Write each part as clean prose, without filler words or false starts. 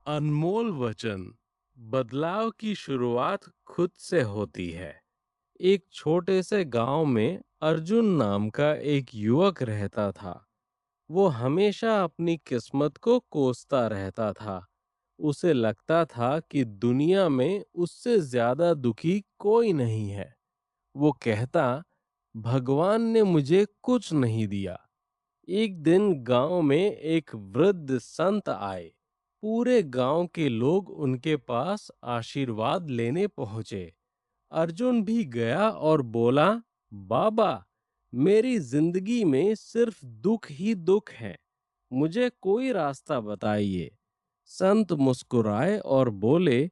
अनमोल वचन बदलाव की शुरुआत खुद से होती है। एक छोटे से गांव में अर्जुन नाम का एक युवक रहता था। वो हमेशा अपनी किस्मत को कोसता रहता था। उसे लगता था कि दुनिया में उससे ज्यादा दुखी कोई नहीं है। वो कहता, भगवान ने मुझे कुछ नहीं दिया। एक दिन गांव में एक वृद्ध संत आए। पूरे गांव के लोग उनके पास आशीर्वाद लेने पहुंचे। अर्जुन भी गया और बोला, बाबा, मेरी जिंदगी में सिर्फ दुख ही दुख है। मुझे कोई रास्ता बताइए। संत मुस्कुराए और बोले,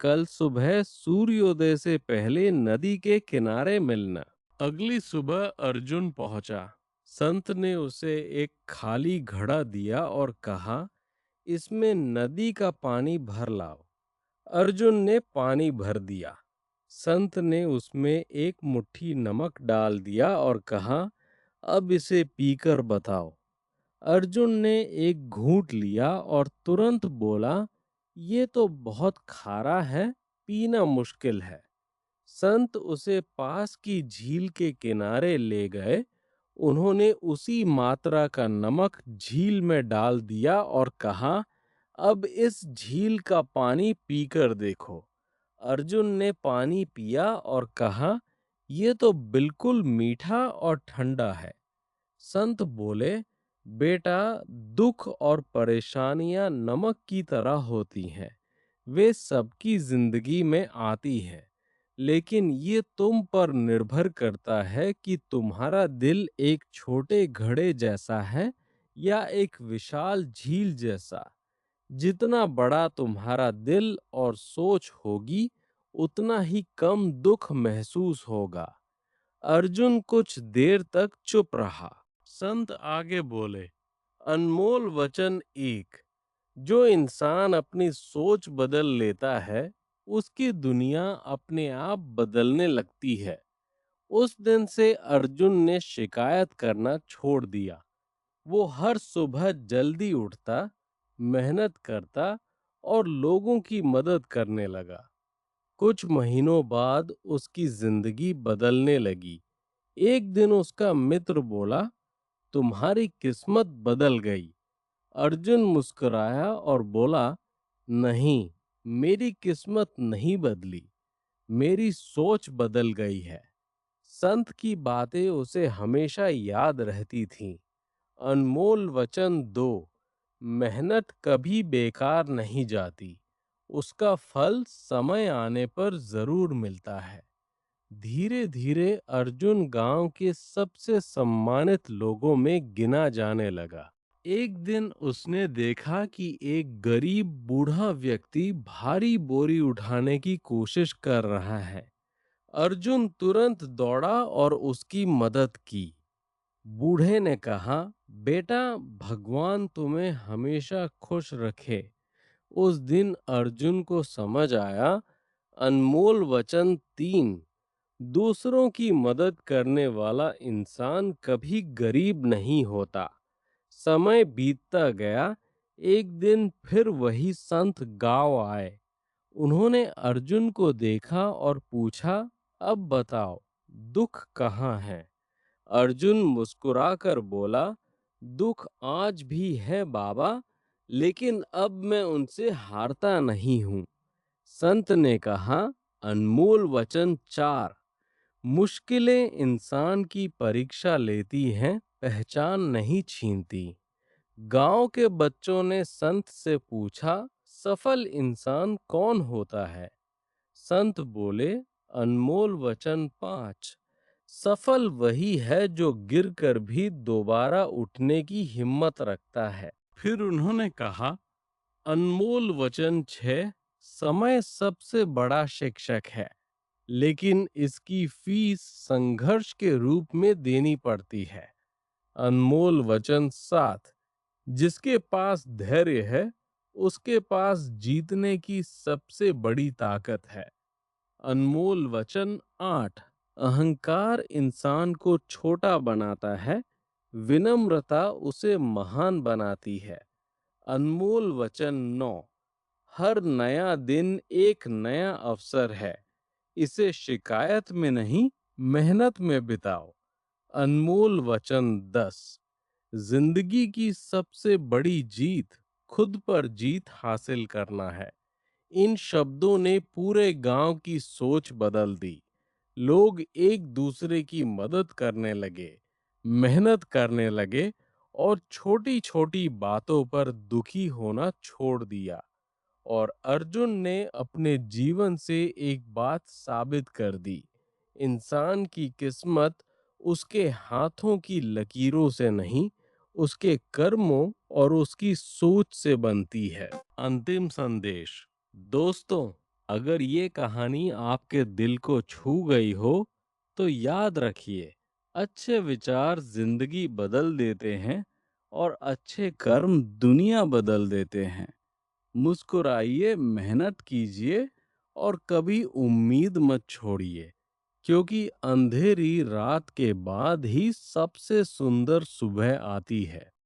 कल सुबह सूर्योदय से पहले नदी के किनारे मिलना। अगली सुबह अर्जुन पहुंचा। संत ने उसे एक खाली घड़ा दिया और कहा, इसमें नदी का पानी भर लाओ। अर्जुन ने पानी भर दिया। संत ने उसमें एक मुट्ठी नमक डाल दिया और कहा, अब इसे पीकर बताओ। अर्जुन ने एक घूंट लिया और तुरंत बोला, ये तो बहुत खारा है, पीना मुश्किल है। संत उसे पास की झील के किनारे ले गए। उन्होंने उसी मात्रा का नमक झील में डाल दिया और कहा, अब इस झील का पानी पीकर देखो। अर्जुन ने पानी पिया और कहा, ये तो बिल्कुल मीठा और ठंडा है। संत बोले, बेटा, दुख और परेशानियां नमक की तरह होती हैं। वे सबकी जिंदगी में आती हैं। लेकिन ये तुम पर निर्भर करता है कि तुम्हारा दिल एक छोटे घड़े जैसा है या एक विशाल झील जैसा। जितना बड़ा तुम्हारा दिल और सोच होगी, उतना ही कम दुख महसूस होगा। अर्जुन कुछ देर तक चुप रहा। संत आगे बोले, अनमोल वचन एक, जो इंसान अपनी सोच बदल लेता है, उसकी दुनिया अपने आप बदलने लगती है। उस दिन से अर्जुन ने शिकायत करना छोड़ दिया। वो हर सुबह जल्दी उठता, मेहनत करता और लोगों की मदद करने लगा। कुछ महीनों बाद उसकी जिंदगी बदलने लगी। एक दिन उसका मित्र बोला, तुम्हारी किस्मत बदल गई। अर्जुन मुस्कुराया और बोला, नहीं, मेरी किस्मत नहीं बदली, मेरी सोच बदल गई है। संत की बातें उसे हमेशा याद रहती थीं। अनमोल वचन दो, मेहनत कभी बेकार नहीं जाती, उसका फल समय आने पर जरूर मिलता है। धीरे धीरे अर्जुन गांव के सबसे सम्मानित लोगों में गिना जाने लगा। एक दिन उसने देखा कि एक गरीब बूढ़ा व्यक्ति भारी बोरी उठाने की कोशिश कर रहा है। अर्जुन तुरंत दौड़ा और उसकी मदद की। बूढ़े ने कहा, बेटा, भगवान तुम्हें हमेशा खुश रखे। उस दिन अर्जुन को समझ आया, अनमोल वचन तीन, दूसरों की मदद करने वाला इंसान कभी गरीब नहीं होता। समय बीतता गया। एक दिन फिर वही संत गांव आए। उन्होंने अर्जुन को देखा और पूछा, अब बताओ, दुख कहाँ है? अर्जुन मुस्कुराकर बोला, दुख आज भी है बाबा, लेकिन अब मैं उनसे हारता नहीं हूँ। संत ने कहा, अनमोल वचन चार, मुश्किलें इंसान की परीक्षा लेती हैं, पहचान नहीं छीनती। गांव के बच्चों ने संत से पूछा, सफल इंसान कौन होता है? संत बोले, अनमोल वचन पांच, सफल वही है जो गिरकर भी दोबारा उठने की हिम्मत रखता है। फिर उन्होंने कहा, अनमोल वचन छह, समय सबसे बड़ा शिक्षक है, लेकिन इसकी फीस संघर्ष के रूप में देनी पड़ती है। अनमोल वचन सात, जिसके पास धैर्य है, उसके पास जीतने की सबसे बड़ी ताकत है। अनमोल वचन आठ, अहंकार इंसान को छोटा बनाता है, विनम्रता उसे महान बनाती है। अनमोल वचन नौ, हर नया दिन एक नया अवसर है। इसे शिकायत में नहीं, मेहनत में बिताओ। अनमोल वचन 10। जिंदगी की सबसे बड़ी जीत खुद पर जीत हासिल करना है। इन शब्दों ने पूरे गांव की सोच बदल दी। लोग एक दूसरे की मदद करने लगे, मेहनत करने लगे और छोटी-छोटी बातों पर दुखी होना छोड़ दिया। और अर्जुन ने अपने जीवन से एक बात साबित कर दी। इंसान की किस्मत उसके हाथों की लकीरों से नहीं, उसके कर्मों और उसकी सोच से बनती है। अंतिम संदेश। दोस्तों, अगर ये कहानी आपके दिल को छू गई हो, तो याद रखिए, अच्छे विचार जिंदगी बदल देते हैं और अच्छे कर्म दुनिया बदल देते हैं। मुस्कुराइए, मेहनत कीजिए और कभी उम्मीद मत छोड़िए, क्योंकि अंधेरी रात के बाद ही सबसे सुंदर सुबह आती है।